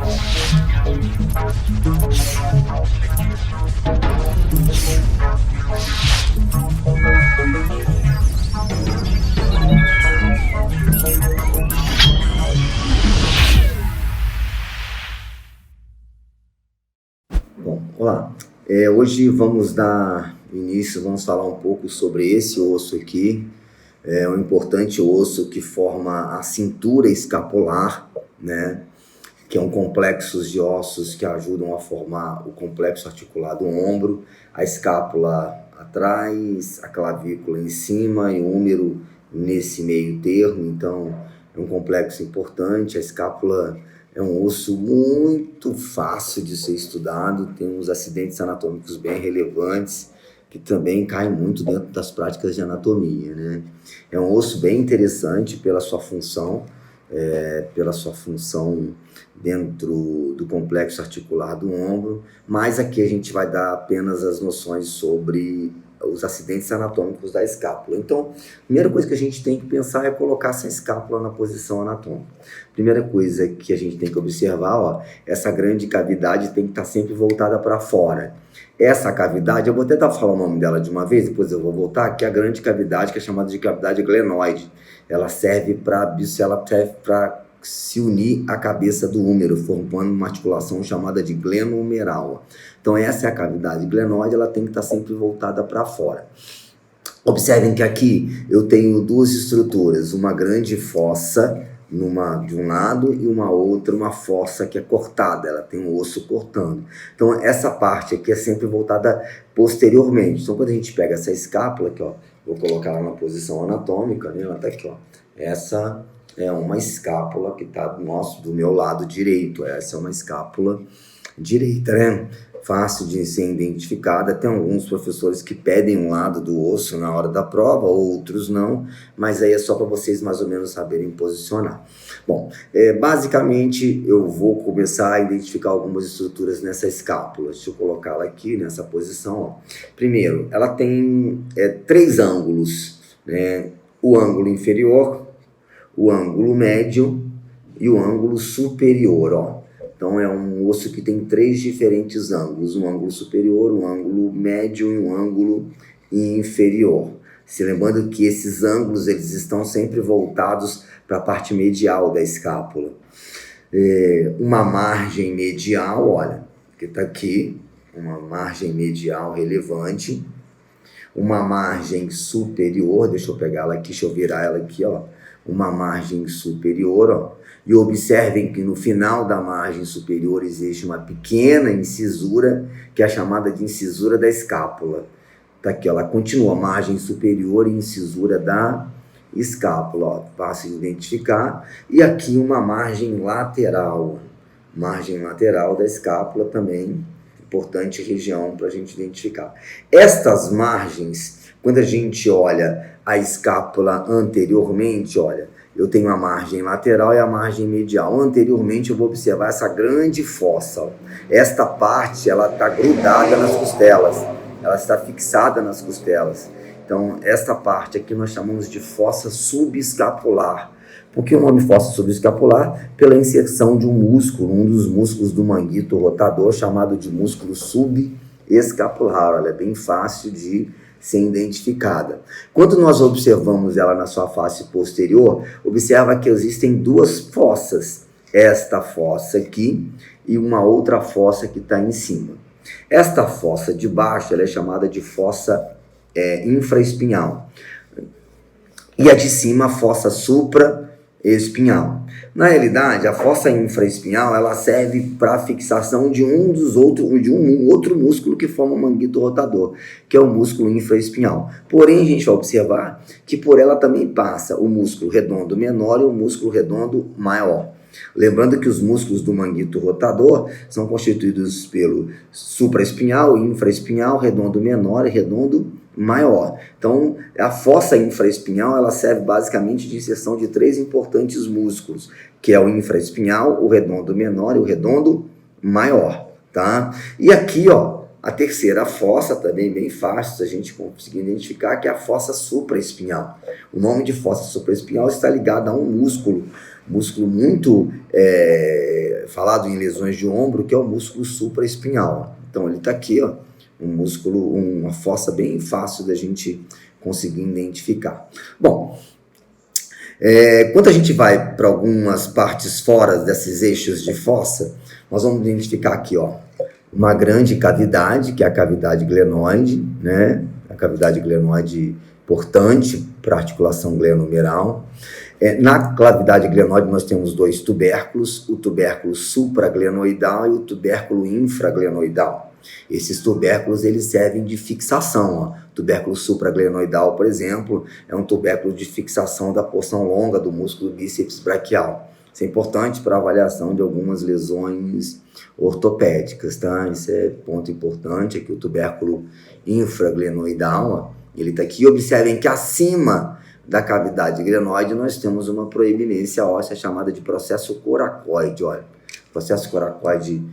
Bom, olá. Hoje vamos dar início, vamos falar um pouco sobre esse osso aqui. É um importante osso que forma a cintura escapular, né? Que é um complexo de ossos que ajudam a formar o complexo articular do ombro, a escápula atrás, a clavícula em cima e o húmero nesse meio termo. Então, é um complexo importante. A escápula é um osso muito fácil de ser estudado, tem uns acidentes anatômicos bem relevantes, que também caem muito dentro das práticas de anatomia, né? É um osso bem interessante pela sua função, dentro do complexo articular do ombro, mas aqui a gente vai dar apenas as noções sobre os acidentes anatômicos da escápula. Então, a primeira coisa que a gente tem que pensar é colocar essa escápula na posição anatômica. Primeira coisa que a gente tem que observar, ó, essa grande cavidade tem que estar sempre voltada para fora. Essa cavidade, eu vou tentar falar o nome dela de uma vez, depois eu vou voltar, que é a grande cavidade, que é chamada de cavidade glenoide. Ela serve para se unir à cabeça do húmero, formando uma articulação chamada de glenohumeral. Então essa é a cavidade glenoide, ela tem que estar sempre voltada para fora. Observem que aqui eu tenho duas estruturas, uma grande fossa de um lado e uma outra, uma fossa que é cortada, ela tem um osso cortando. Então essa parte aqui é sempre voltada posteriormente. Então quando a gente pega essa escápula aqui, ó, vou colocar ela na posição anatômica, né? Ela tá aqui, ó. Essa é uma escápula que está do meu lado direito. Essa é uma escápula direita, né? Fácil de ser identificada. Tem alguns professores que pedem um lado do osso na hora da prova, outros não, mas aí é só para vocês mais ou menos saberem posicionar. Bom, basicamente eu vou começar a identificar algumas estruturas nessa escápula. Deixa eu colocá-la aqui nessa posição, ó. Primeiro, ela tem 3 ângulos, né? O ângulo inferior, o ângulo médio e o ângulo superior, ó. Então é um osso que tem 3 diferentes ângulos, um ângulo superior, um ângulo médio e um ângulo inferior. Se lembrando que esses ângulos eles estão sempre voltados para a parte medial da escápula. Uma margem medial, olha, que está aqui, uma margem medial relevante. Uma margem superior, deixa eu pegar ela aqui, deixa eu virar ela aqui, ó. Uma margem superior, ó. E observem que no final da margem superior existe uma pequena incisura, que é a chamada de incisura da escápula. Tá aqui, ó, ela continua, margem superior e incisura da escápula, ó, fácil de identificar. E aqui uma margem lateral da escápula também, importante região para a gente identificar. Estas margens, quando a gente olha a escápula anteriormente, olha, eu tenho a margem lateral e a margem medial. Anteriormente eu vou observar essa grande fossa, ó. Esta parte, ela está grudada nas costelas, ela está fixada nas costelas. Então, esta parte aqui nós chamamos de fossa subescapular. Por que o nome fossa subescapular? Pela inserção de um músculo, um dos músculos do manguito rotador, chamado de músculo subescapular. Ela é bem fácil de ser identificada. Quando nós observamos ela na sua face posterior, observa que existem 2 fossas. Esta fossa aqui e uma outra fossa que está em cima. Esta fossa de baixo ela é chamada de fossa infraespinhal. E a de cima, a fossa supraespinhal. Na realidade, a fossa infraespinhal ela serve para a fixação de um outro músculo que forma o manguito rotador, que é o músculo infraespinhal. Porém, a gente vai observar que por ela também passa o músculo redondo menor e o músculo redondo maior. Lembrando que os músculos do manguito rotador são constituídos pelo supraespinhal, infraespinhal, redondo menor e redondo maior. Então, a fossa infraespinhal ela serve basicamente de inserção de 3 importantes músculos, que é o infraespinhal, o redondo menor e o redondo maior, tá? E aqui, ó, a terceira fossa, também bem fácil, se a gente conseguir identificar, que é a fossa supraespinhal. O nome de fossa supraespinhal está ligado a um músculo muito falado em lesões de ombro, que é o músculo supraespinhal. Então ele está aqui, ó, um músculo, uma fossa bem fácil da gente conseguir identificar. Bom, quando a gente vai para algumas partes fora desses eixos de fossa, nós vamos identificar aqui, ó, uma grande cavidade, que é a cavidade glenoide, né? A cavidade glenoide importante para a articulação glenohumeral. Na cavidade glenoide nós temos dois tubérculos, o tubérculo supraglenoidal e o tubérculo infraglenoidal. Esses tubérculos eles servem de fixação. Ó. O tubérculo supraglenoidal, por exemplo, é um tubérculo de fixação da porção longa do músculo bíceps braquial. Isso é importante para a avaliação de algumas lesões ortopédicas, tá? Isso é ponto importante, aqui o tubérculo infraglenoidal, ó, ele está aqui. Observem que acima da cavidade glenoide nós temos uma proeminência óssea chamada de processo coracoide. Olha, processo coracoide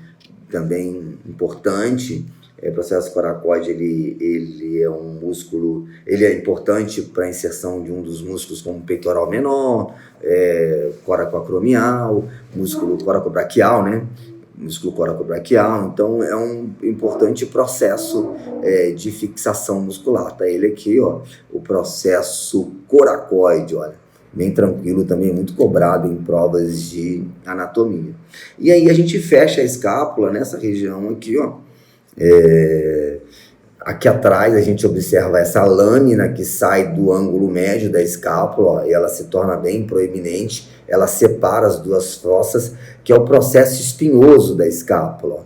também importante. O processo coracoide ele é um músculo, ele é importante para a inserção de um dos músculos como o peitoral menor, coracoacromial, músculo coracobraquial, né? Músculo coracobraquial. Então é um importante processo de fixação muscular. Tá ele aqui, ó, o processo coracoide, olha, bem tranquilo também, muito cobrado em provas de anatomia. E aí a gente fecha a escápula nessa região aqui, ó. Aqui atrás a gente observa essa lâmina que sai do ângulo médio da escápula, ó, e ela se torna bem proeminente, ela separa as duas fossas, que é o processo espinhoso da escápula. Ó.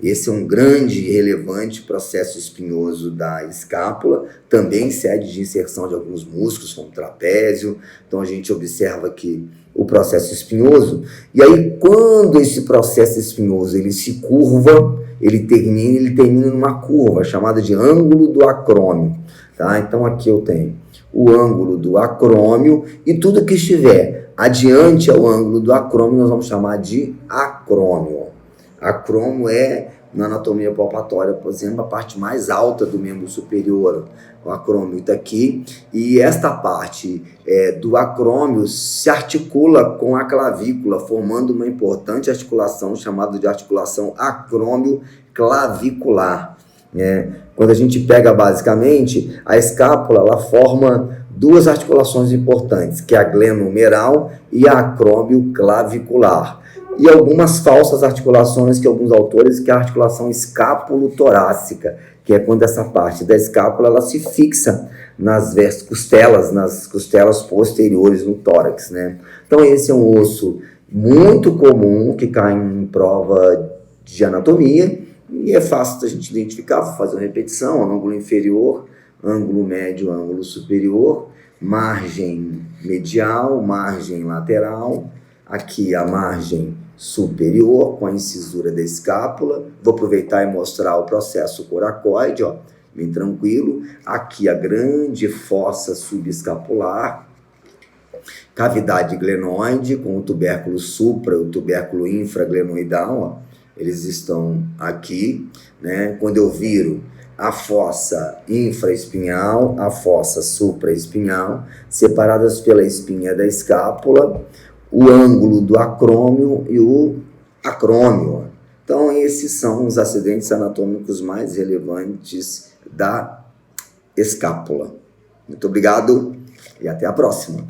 Esse é um grande e relevante processo espinhoso da escápula, também sede de inserção de alguns músculos, como o trapézio. Então a gente observa aqui o processo espinhoso, e aí quando esse processo espinhoso ele se curva, ele termina numa curva chamada de ângulo do acrômio, tá? Então aqui eu tenho o ângulo do acrômio e tudo que estiver adiante ao ângulo do acrômio nós vamos chamar de acrômio. Acrômio é, na anatomia palpatória, por exemplo, a parte mais alta do membro superior. O acrômio está aqui e esta parte do acrômio se articula com a clavícula, formando uma importante articulação chamada de articulação acrômio-clavicular. Quando a gente pega basicamente, a escápula ela forma duas articulações importantes, que é a glenohumeral e a acrômio-clavicular. E algumas falsas articulações que alguns autores, que é a articulação escápulo-torácica, que é quando essa parte da escápula ela se fixa nas costelas posteriores no tórax, né? Então esse é um osso muito comum que cai em prova de anatomia e é fácil da gente identificar. Vou fazer uma repetição: ângulo inferior, ângulo médio, ângulo superior, margem medial, margem lateral, aqui a margem superior com a incisura da escápula. Vou aproveitar e mostrar o processo coracoide, ó, bem tranquilo. Aqui a grande fossa subescapular, cavidade glenoide com o tubérculo supra e o tubérculo infraglenoidal, ó, eles estão aqui, né? Quando eu viro a fossa infraespinhal, a fossa supraespinhal, separadas pela espinha da escápula, o ângulo do acrômio e o acrômio. Então, esses são os acidentes anatômicos mais relevantes da escápula. Muito obrigado e até a próxima.